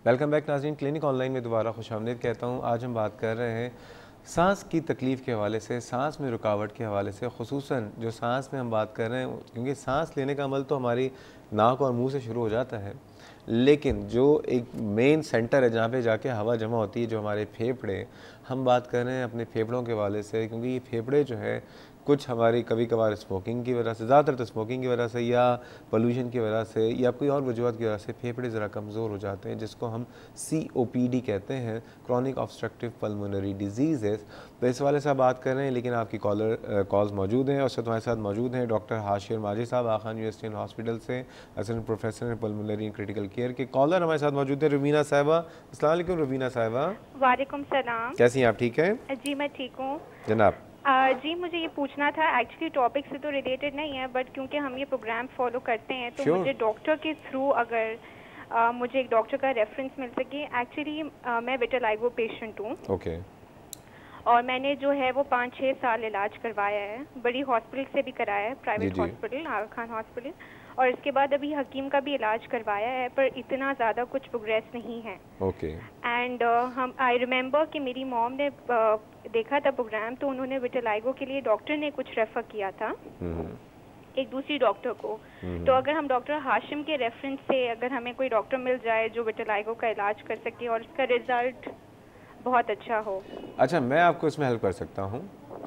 Welcome back नाज़रीन, clinic online में दोबारा खुशामदीद कहता हूँ। आज हम बात कर रहे हैं सांस की तकलीफ़ के हवाले से, सांस में रुकावट के हवाले से, ख़ुसूसन जो सांस में हम बात कर रहे हैं, क्योंकि सांस लेने का अमल तो हमारी नाक और मुंह से शुरू हो जाता है, लेकिन जो एक मेन सेंटर है जहाँ पे जाके हवा जमा होती है, जो हमारे फेफड़े, हम बात कर रहे हैं अपने फेफड़ों के हवाले से, क्योंकि ये फेफड़े जो है कुछ हमारी कभी कभार स्मोकिंग की वजह से, ज़्यादातर तो स्मोकिंग की वजह से या पोल्यूशन की वजह से या कोई और वजूहत की वजह से फेफड़े ज़रा कमज़ोर हो जाते हैं, जिसको हम COPD कहते हैं, क्रॉनिक ऑब्स्ट्रक्टिव पल्मोनरी डिजीज़। तो इस वाले से बात कर रहे हैं, लेकिन आपकी कॉल्स मौजूद हैं और साथ हमारे साथ मौजूद हैं डॉक्टर हाशिर माजिद साहब आखान यूनिवर्सिटी हॉस्पिटल से, assistant professor pulmonary and critical care के। कॉलर हमारे साथ मौजूद है रुबीना साहिबा। अस्सलाम वालेकुम रुबीना साहिबा। वालेकुम सलाम। कैसी हैं आप? ठीक हैं जी मैं ठीक हूँ जनाब। जी मुझे ये पूछना था, एक्चुअली टॉपिक से तो रिलेटेड नहीं है, बट क्योंकि हम ये प्रोग्राम फॉलो करते हैं तो मुझे डॉक्टर के थ्रू अगर मुझे एक डॉक्टर का रेफरेंस मिल सके। एक्चुअली मैं विटिलिगो पेशेंट हूँ। ओके। और मैंने जो है वो 5-6 साल इलाज करवाया है, बड़ी हॉस्पिटल से भी कराया है, प्राइवेट हॉस्पिटल आगा खान हॉस्पिटल, और इसके बाद अभी हकीम का भी इलाज करवाया है, पर इतना ज़्यादा कुछ प्रोग्रेस नहीं है। ओके। एंड हम आई रिमेंबर कि मेरी मॉम ने देखा था प्रोग्राम, तो उन्होंने विटिलिगो के लिए डॉक्टर ने कुछ रेफर किया था एक दूसरी डॉक्टर को। तो अगर हम डॉक्टर हाशिम के रेफरेंस से अगर हमें कोई डॉक्टर मिल जाए जो विटिलिगो का इलाज कर सके और इसका रिजल्ट बहुत अच्छा हो। अच्छा, मैं आपको इसमें हेल्प कर सकता हूँ,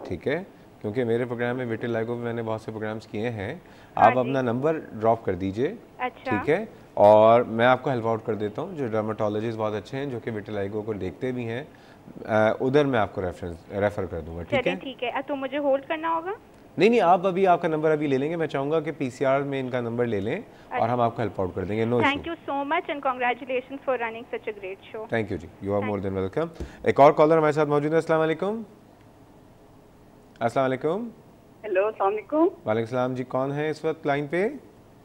ठीक है, क्योंकि मेरे प्रोग्राम में विटिलिगो में मैंने बहुत से प्रोग्राम्स किए हैं। आप अपना नंबर ड्रॉप कर दीजिए, अच्छा, ठीक है, और मैं आपको हेल्प आउट कर देता हूँ। जो डर्माटोलॉजिस्ट बहुत अच्छे हैं जो कि विटिलिगो को देखते भी हैं, उधर मैं आपको रेफर कर दूंगा, ठीक है? ठीक है। तो मुझे होल्ड करना होगा? नहीं, आप अभी आपका नंबर अभी ले लेंगे। मैं चाहूँगा कि PCR में इनका नंबर ले लें और हम आपको हेल्प आउट कर देंगे। No issue. Thank you so much and congratulations for running such a great show. Thank you ji, you are more than welcome. एक और कॉलर हमारे साथ मौजूद है। अस्सलाम वालेकुम। अस्सलाम वालेकुम। हेलो, अस्सलाम वालेकुम। वालेकुम सलाम जी, कौन है इस वक्त लाइन पे?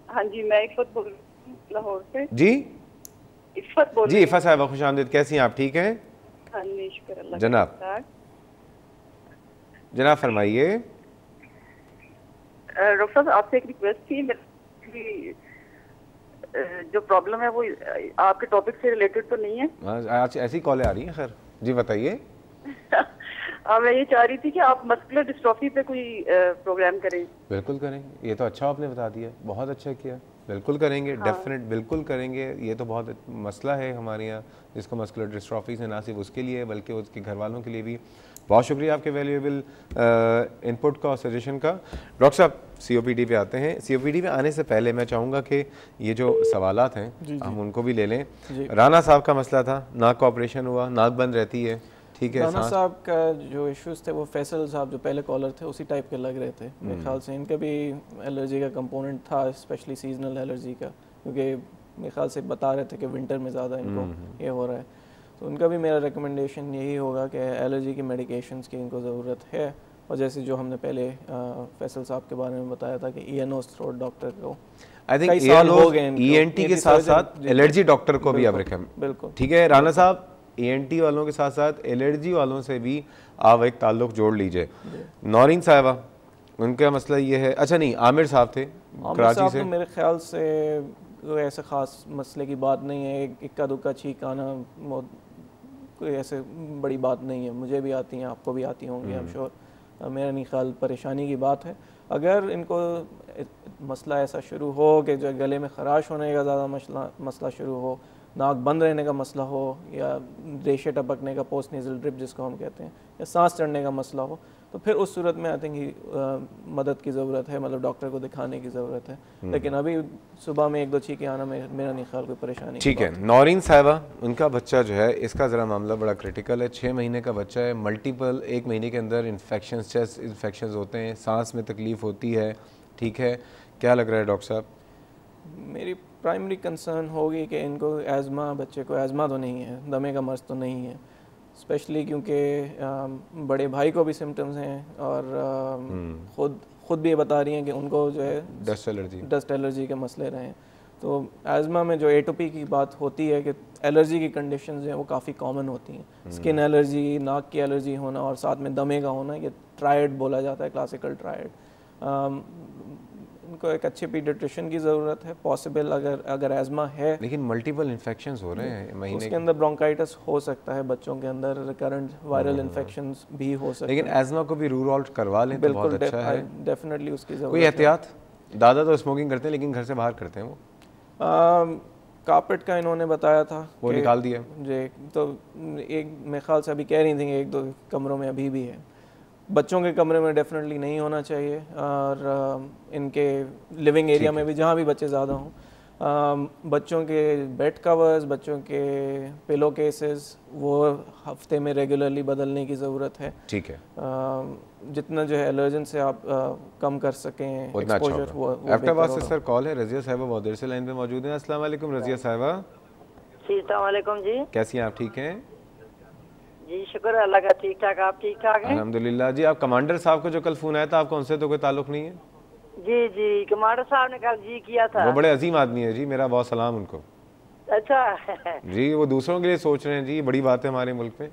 हाँ जी, मैं इफ़त बोल रही हूँ लाहौर से। जी इफ़त बोल जी, इफ़त साहिबा खुशामदीद। कैसी हैं आप? ठीक हैं हाँ जी, शुक्र अल्लाह जनाब। जनाब फरमाइए। डॉक्टर साहब, आपसे एक रिक्वेस्ट थी। जो प्रॉब्लम है वो आपके टॉपिक से रिलेटेड तो नहीं है? आज ऐसी कॉलें आ रही हैं। खैर जी बताइए। मैं ये चाह रही थी कि आप मस्कुलर डिस्ट्रॉफी पे कोई प्रोग्राम करें। बिल्कुल करेंगे, ये तो अच्छा आपने बता दिया, बहुत अच्छा किया। बिल्कुल करेंगे, डेफिनेट बिल्कुल करेंगे। ये तो बहुत मसला है हमारे यहाँ जिसको मस्कुलर डिस्ट्रॉफी से, ना सिर्फ उसके लिए बल्कि उसके घर वालों के लिए भी। बहुत शुक्रिया आपके वैल्यूएबल इनपुट का और सजेशन का। डॉक्टर साहब COPD पे आते हैं। COPD पे आने से पहले मैं चाहूँगा कि ये जो सवालात हैं हम उनको भी ले लें। राना साहब का मसला था, नाक का ऑपरेशन हुआ, नाक बंद रहती है, ठीक है। राना साहब का जो इश्यूज थे वो फैसल साहब जो पहले कॉलर थे उसी टाइप के लग रहे थे। मेरे ख्याल से इनका भी एलर्जी का कंपोनेंट था, स्पेशली सीजनल एलर्जी का, क्योंकि मेरे ख्याल से बता रहे थे कि विंटर में ज़्यादा इनको ये हो रहा है। तो उनका भी मेरा रिकमेंडेशन यही होगा कि एलर्जी की मेडिकेशंस की इनको ज़रूरत है। और जैसे जो हमने पहले फैसल साहब के बारे में बताया था कि ENOS थ्रोट डॉक्टर को आई थिंक ENT के साथ साथ एलर्जी डॉक्टर को भी आप रिकमेंड, बिल्कुल ठीक है। राना साहब ENT वालों के साथ साथ एलर्जी वालों से भी आप एक ताल्लुक जोड़ लीजिए। नौरीन साहिबा, उनका मसला ये है। अच्छा नहीं, आमिर साहब थे कराची से। तो मेरे ख्याल से कोई ऐसे ख़ास मसले की बात नहीं है, इक्का दुक्का छींक आना कोई ऐसे बड़ी बात नहीं है। मुझे भी आती हैं, आपको भी आती होंगी, आई एम श्योर। मेरा नहीं ख्याल परेशानी की बात है। अगर इनको मसला ऐसा शुरू हो कि जो गले में ख़राश होने का ज़्यादा मसला शुरू हो, नाक बंद रहने का मसला हो, या रेशे टपकने का, पोस्ट नेज़ल ड्रिप जिसको हम कहते हैं, या सांस चढ़ने का मसला हो, तो फिर उस सूरत में आई थिंक मदद की ज़रूरत है, मतलब डॉक्टर को दिखाने की ज़रूरत है। लेकिन अभी सुबह में 1-2 छींकें आना मेरा नहीं ख्याल कोई परेशानी। ठीक है। नौरीन साहिबा, उनका बच्चा जो है, इसका ज़रा मामला बड़ा क्रिटिकल है। 6 महीने का बच्चा है, मल्टीपल 1 महीने के अंदर इन्फेक्शन, चेस्ट इन्फेक्शन होते हैं, सांस में तकलीफ़ होती है, ठीक है। क्या लग रहा है डॉक्टर साहब? मेरी प्राइमरी कंसर्न होगी कि इनको एज़मा, बच्चे को एज़मा तो नहीं है, दमे का मर्ज़ तो नहीं है, स्पेशली क्योंकि बड़े भाई को भी सिम्टम्स हैं और खुद भी ये बता रही हैं कि उनको जो है डस्ट एलर्जी के मसले रहे हैं। तो एज़मा में जो एटोपी की बात होती है कि एलर्जी की कंडीशंस हैं वो काफ़ी कॉमन होती हैं। स्किन एलर्जी, नाक की एलर्जी होना और साथ में दमे का होना, ये ट्रायड बोला जाता है, क्लासिकल ट्रायड। उनको एक अच्छे पीडियाट्रिशियन की ज़रूरत है। पॉसिबल अगर एज़मा है, लेकिन मल्टीपल इन्फेक्शंस हो रहे हैं महीने उसके अंदर ब्रोंकाइटिस हो सकता है, बच्चों के अंदर रिकरेंट वायरल इन्फेक्शंस भी हो सकते हैं। लेकिन एज़मा को भी रूल आउट करवा लें तो बहुत अच्छा है। डेफिनेटली उसकी ज़रूरत। कोई एहतियात? दादा तो स्मोकिंग करते हैं लेकिन घर से बाहर करते हैं वो। कारपेट का इन्होंने बताया था, वो निकाल दिया जी। तो एक मेरे ख्याल से अभी कह रही थी एक दो कमरों में अभी भी है। बच्चों के कमरे में डेफिनेटली नहीं होना चाहिए, और इनके लिविंग एरिया में भी जहाँ भी बच्चे ज़्यादा हों, बच्चों के बेड कवर्स, बच्चों के पिलो केसेस वो हफ्ते में रेगुलरली बदलने की ज़रूरत है। ठीक है। जितना जो है एलर्जन से आप कम कर सकें एक्सपोजर, वो आफ्टर बात से सर कॉल है। रज़िया साहिबा बहुत देर से लाइन पे मौजूद हैं। अस्सलाम वालेकुम रज़िया साहिबा। जी अस्सलाम वालेकुम जी। कैसी हैं आप? ठीक हैं जी, शुक्र अल्लाह का, ठीक ठाक। आप ठीक ठाक हैं? अल्हम्दुलिल्लाह। जी आप कमांडर साहब को जो कल फ़ोन आया था, आपको उनसे तो कोई ताल्लुक़ नहीं है? जी जी, कमांडर साहब ने कल जी किया था। वो बड़े अजीम आदमी है जी, मेरा बहुत सलाम उनको। अच्छा जी वो दूसरों के लिए सोच रहे हैं जी, बड़ी बात है हमारे मुल्क में।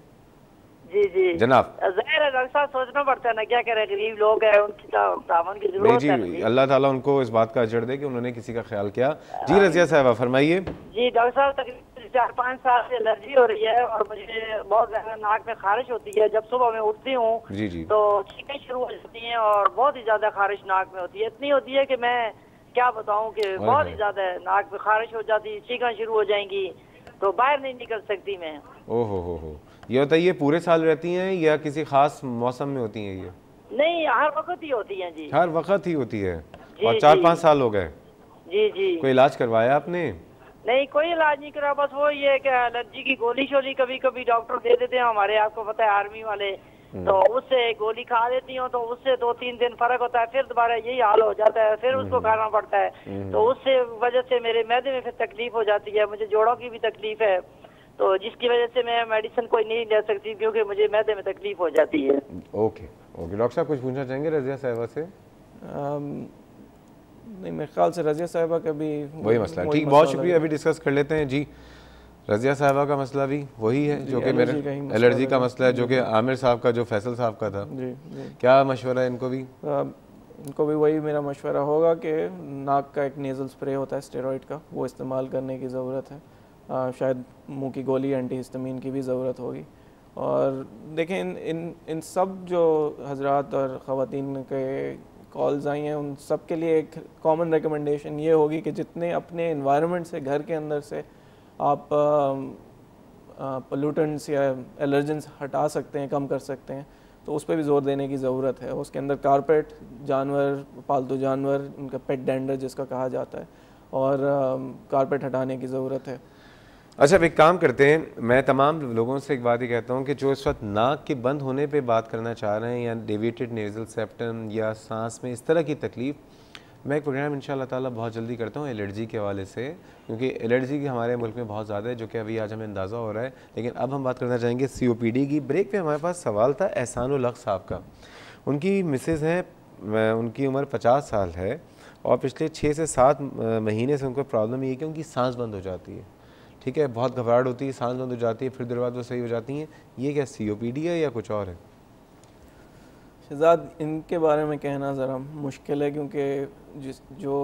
जी जी जनाब। ज़ाहिर है डॉक्टर साहब, सोचना पड़ता है ना, क्या करें, गरीब लोग हैं, उनकी तावन की नहीं जरूरत है जी, अल्लाह ताला उनको इस बात का अजर दे कि उन्होंने किसी का ख्याल किया। जी रज़िया साहिबा फरमाइए। जी डॉक्टर साहब, तकरीबन 4-5 साल से एलर्जी हो रही है और मुझे बहुत ज्यादा नाक में खारिश होती है। जब सुबह मैं उठती हूँ जी जी तो छींकें शुरू हो जाती हैं और बहुत ही ज्यादा खारिश नाक में होती है। इतनी होती है कि मैं क्या बताऊँ कि बहुत ही ज्यादा नाक में खारिश हो जाती है, छींकें शुरू हो जाएंगी, तो बाहर नहीं निकल सकती मैं। ओहो हो। ये बताइए पूरे साल रहती हैं या किसी खास मौसम में होती हैं? ये नहीं, हर वक्त ही होती हैं जी। हर वक्त ही होती है? जी, और 4-5 साल हो गए? जी जी। कोई इलाज करवाया आपने? नहीं, कोई इलाज नहीं करा, बस वो ये कि एलर्जी की गोली शोली कभी कभी डॉक्टर दे देते हैं हमारे, आपको पता है आर्मी वाले, तो उससे गोली खा देती हूँ तो उससे 2-3 दिन फर्क होता है, फिर दोबारा यही हाल हो जाता है, फिर उसको खाना पड़ता है। तो उससे वजह से मेरे मैदे में फिर तकलीफ हो जाती है, मुझे जोड़ों की भी तकलीफ है, तो जिसकी वजह से मैं मेडिसिन कोई नहीं ले सकती क्योंकि मुझे मैदे में तकलीफ हो जाती है। Okay okay. डॉक्टर साहब कुछ पूछना चाहेंगे रज़िया साहिबा से? नहीं, मेरे ख्याल से रज़िया साहिबा का भी वही मसला है। ठीक, बहुत शुक्रिया। अभी डिस्कस कर लेते हैं जी। रज़िया साहिबा का मसला भी वही है जो कि मेरे एलर्जी का मसला है, जो कि आमिर साहब का, जो फैसल साहब का था। जी। क्या मशवरा है इनको भी? इनको भी वही मेरा मशवरा होगा कि नाक का एक नेज़ल स्प्रे होता है स्टेरॉइड का, वो इस्तेमाल करने की ज़रूरत है। शायद मुंह की गोली एंटीहिस्टामिन की भी ज़रूरत होगी। और देखें इन सब जो हजरात और ख़वातीन के कॉल्स आई हैं, उन सब के लिए एक कॉमन रिकमेंडेशन ये होगी कि जितने अपने इन्वायरमेंट से, घर के अंदर से आप पोल्यूटेंट्स या एलर्जेंस हटा सकते हैं, कम कर सकते हैं, तो उस पर भी ज़ोर देने की ज़रूरत है। उसके अंदर कारपेट, जानवर, पालतू जानवर, उनका पेट डेंडर जिसका कहा जाता है, और कारपेट हटाने की ज़रूरत है। अच्छा, अब एक काम करते हैं, मैं तमाम लोगों से एक बात ही कहता हूँ कि जो इस वक्त नाक के बंद होने पे बात करना चाह रहे हैं, या डेविएटेड नेज़ल सेप्टम या सांस में इस तरह की तकलीफ़, मैं एक प्रोग्राम इंशाल्लाह ताला बहुत जल्दी करता हूँ एलर्जी के हवाले से, क्योंकि एलर्जी की हमारे मुल्क में बहुत ज़्यादा है, जो कि अभी आज हमें अंदाज़ा हो रहा है। लेकिन अब हम बात करना चाहेंगे COPD की। ब्रेक पे हमारे पास सवाल था एहसानुल हक साहब का। उनकी मिसेज़ हैं, उनकी उम्र 50 साल है और पिछले 6 से 7 महीने से उनको प्रॉब्लम ये है कि उनकी सांस बंद हो जाती है। ठीक है, बहुत घबराहट होती है, सांस बंद हो जाती है, फिर देर बाद वो सही हो जाती हैं। ये क्या COPD है या कुछ और है? शहजाद, इनके बारे में कहना ज़रा मुश्किल है, क्योंकि जो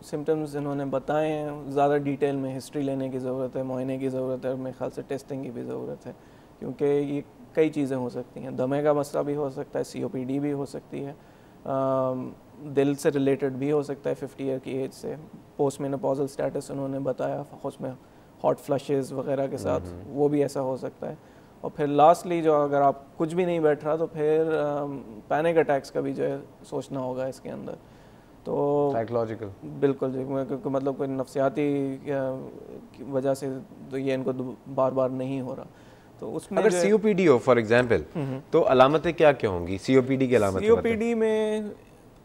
सिम्टम्स इन्होंने बताए हैं ज़्यादा डिटेल में हिस्ट्री लेने की ज़रूरत है, मुआयने की ज़रूरत है, और मेरे ख्याल से टेस्टिंग की भी ज़रूरत है, क्योंकि ये कई चीज़ें हो सकती हैं। दमे का मसला भी हो सकता है, COPD भी हो सकती है, दिल से रिलेटेड भी हो सकता है 50 ईयर की एज से। पोस्ट मेनोपॉजल स्टेटस उन्होंने बताया, उसमें हॉट फ्लशेस वगैरह के साथ वो भी ऐसा हो सकता है। और फिर लास्टली जो अगर आप कुछ भी नहीं बैठ रहा तो फिर पैनिक अटैक्स का भी जो है सोचना होगा इसके अंदर। तो साइकोलॉजिकल, बिल्कुल जी, क्योंकि मतलब कोई नफ्सियाती वजह से तो ये इनको बार बार नहीं हो रहा। तो उसमें अगर COPD हो फॉर एग्जांपल, तो अलामतें क्या क्या होंगी COPD की अलामतें? COPD में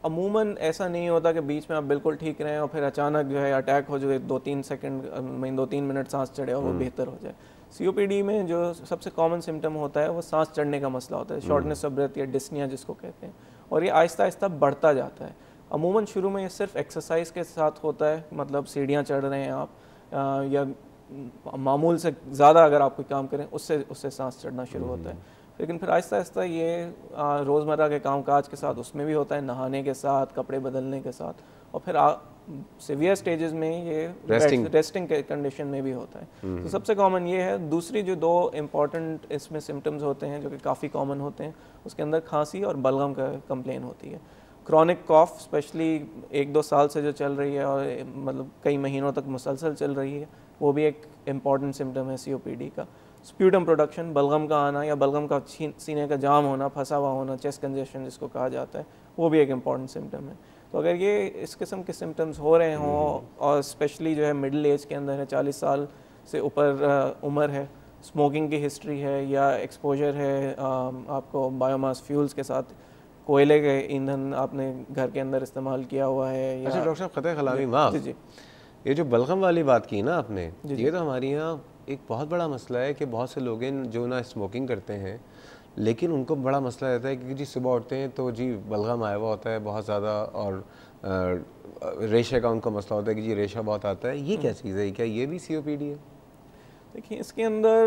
अमूमन ऐसा नहीं होता कि बीच में आप बिल्कुल ठीक रहें और फिर अचानक जो है अटैक हो जाए, 2-3 मिनट सांस चढ़े और वो बेहतर हो जाए। COPD में जो सबसे कॉमन सिम्टम होता है वो सांस चढ़ने का मसला होता है, शॉर्टनेस ऑफ ब्रेथ या डिस्निया जिसको कहते हैं, और ये आहिस्ता आहिस्ता बढ़ता जाता है। अमूमन शुरू में ये सिर्फ एक्सरसाइज के साथ होता है, मतलब सीढ़ियाँ चढ़ रहे हैं आप या मामूल से ज़्यादा अगर आप कोई काम करें उससे सांस चढ़ना शुरू होता है। लेकिन फिर आहिस्ता आहिस्ता ये रोज़मर्रा के कामकाज के साथ उसमें भी होता है, नहाने के साथ, कपड़े बदलने के साथ, और फिर सीवियर स्टेजेस में ये रेस्टिंग कंडीशन में भी होता है। तो सबसे कॉमन ये है। दूसरी जो 2 इम्पॉर्टेंट इसमें सिम्टम्स होते हैं जो कि काफ़ी कॉमन होते हैं, उसके अंदर खांसी और बलगम का कंप्लेन होती है। क्रॉनिक कॉफ स्पेशली 1-2 साल से जो चल रही है और मतलब कई महीनों तक मुसलसल चल रही है, वो भी एक इम्पॉर्टेंट सिम्टम है COPD का। स्प्यूटम प्रोडक्शन, बलगम का आना या बलगम का सीने का जाम होना, फंसा हुआ होना, चेस्ट कंजेशन जिसको कहा जाता है, वो भी एक इम्पॉर्टेंट सिम्टम है। तो अगर ये इस किस्म के सिम्टम्स हो रहे हों और स्पेशली जो है मिडिल एज के अंदर है, 40 साल से ऊपर उम्र है, स्मोकिंग की हिस्ट्री है या एक्सपोजर है आपको बायोमास फ्यूल्स के साथ, कोयले के ईंधन आपने घर के अंदर इस्तेमाल किया हुआ है या अच्छा डॉक्टर साहब ख़तः खलामी माफ़, जी ये जो बलगम वाली बात की ना आपने, ये तो हमारे यहाँ एक बहुत बड़ा मसला है कि बहुत से लोग हैं जो ना स्मोकिंग करते हैं, लेकिन उनको बड़ा मसला रहता है कि जी सुबह उठते हैं तो जी बलगम आया हुआ होता है बहुत ज़्यादा, और रेशे का उनको मसला होता है कि जी रेशा बहुत आता है। ये क्या चीज़ है, क्या ये भी COPD है? देखिए इसके अंदर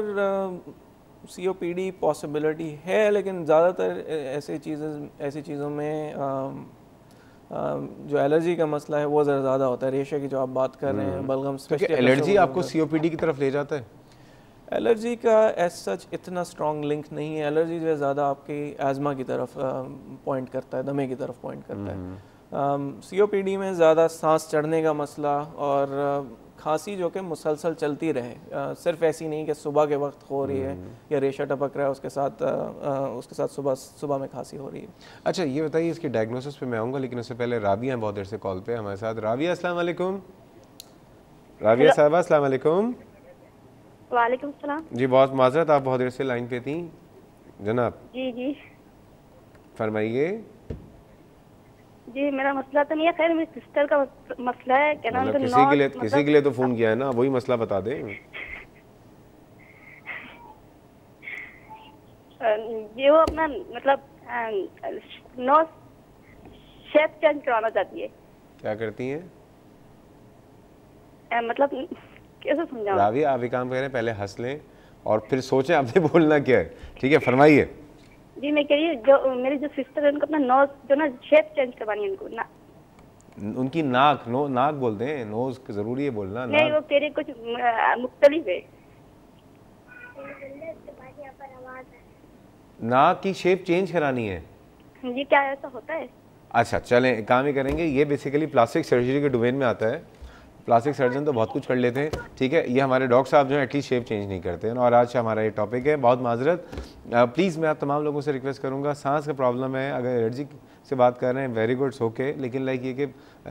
COPD पॉसिबिलिटी है, लेकिन ज़्यादातर ऐसी चीज़ों में जो एलर्जी का मसला है वो ज़रा ज़्यादा होता है। रेशे की जो आप बात कर रहे हैं, बलगम स्पेशली। एलर्जी आपको COPD की तरफ ले जाता है? एलर्जी का एज सच इतना स्ट्रॉन्ग लिंक नहीं है। एलर्जी जो है ज़्यादा आपकी एज़मा की तरफ पॉइंट करता है, दमे की तरफ पॉइंट करता है। COPD में ज़्यादा सांस चढ़ने का मसला और खांसी जो कि मुसलसल चलती रहे, सिर्फ ऐसी नहीं कि सुबह के वक्त हो रही है या रेशा टपक रहा है उसके साथ सुबह में खांसी हो रही है। अच्छा ये बताइए, इसकी डायग्नोसिस पे मैं आऊँगा, लेकिन उससे पहले राबिया बहुत देर से कॉल पे हमारे साथ। राबिया अस्सलाम वालेकुम। राबिया साहबा अस्सलाम वालेकुम। वालेकुम सलाम। जी बहुत माजरत, आप बहुत देर से लाइन पे थी जनाब। जी फरमाइए। जी मेरा मसला तो नहीं है, खैर मेरी सिस्टर का मसला है। क्या नाम, मतलब किसी के लिए तो फ़ोन किया है ना, वही मसला बता दें। ये वो अपना मतलब नोज शेप चेंज कराना चाहती है। क्या करती हैं? मतलब कैसे समझाऊं? राबिया आप एक काम करें, पहले हंस लें और फिर सोचें आपने बोलना क्या है। ठीक है फरमाइए। जी मैं कह रही हूँ जो मेरी जो सिस्टर है उनको अपना नोज जो ना शेप चेंज करवानी है उनको ना। उनकी नाक बोलते हैं, नोज जरूरी है बोलना। नहीं वो कह रही कुछ मुख्तलिफ है। नाक की शेप चेंज करानी है? जी क्या ऐसा होता है? अच्छा चलें काम ही करेंगे। ये बेसिकली प्लास्टिक सर्जरी के डोमेन में आता है। प्लास्टिक सर्जन तो बहुत कुछ कर लेते हैं, ठीक है। ये हमारे डॉक्टर साहब जो है एटलीस्ट शेप चेंज नहीं करते हैं। और आज हमारा ये टॉपिक है, बहुत माजरत, प्लीज़ मैं आप तमाम लोगों से रिक्वेस्ट करूँगा, सांस का प्रॉब्लम है, अगर एलर्जी से बात कर रहे हैं वेरी गुड ओके, लेकिन लाइक ये कि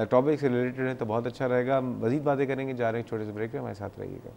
टॉपिक से रिलेटेड है तो बहुत अच्छा रहेगा। मज़ीद बातें करेंगे, जा रहे हैं छोटे से ब्रेक पे, हमारे साथ रहिएगा।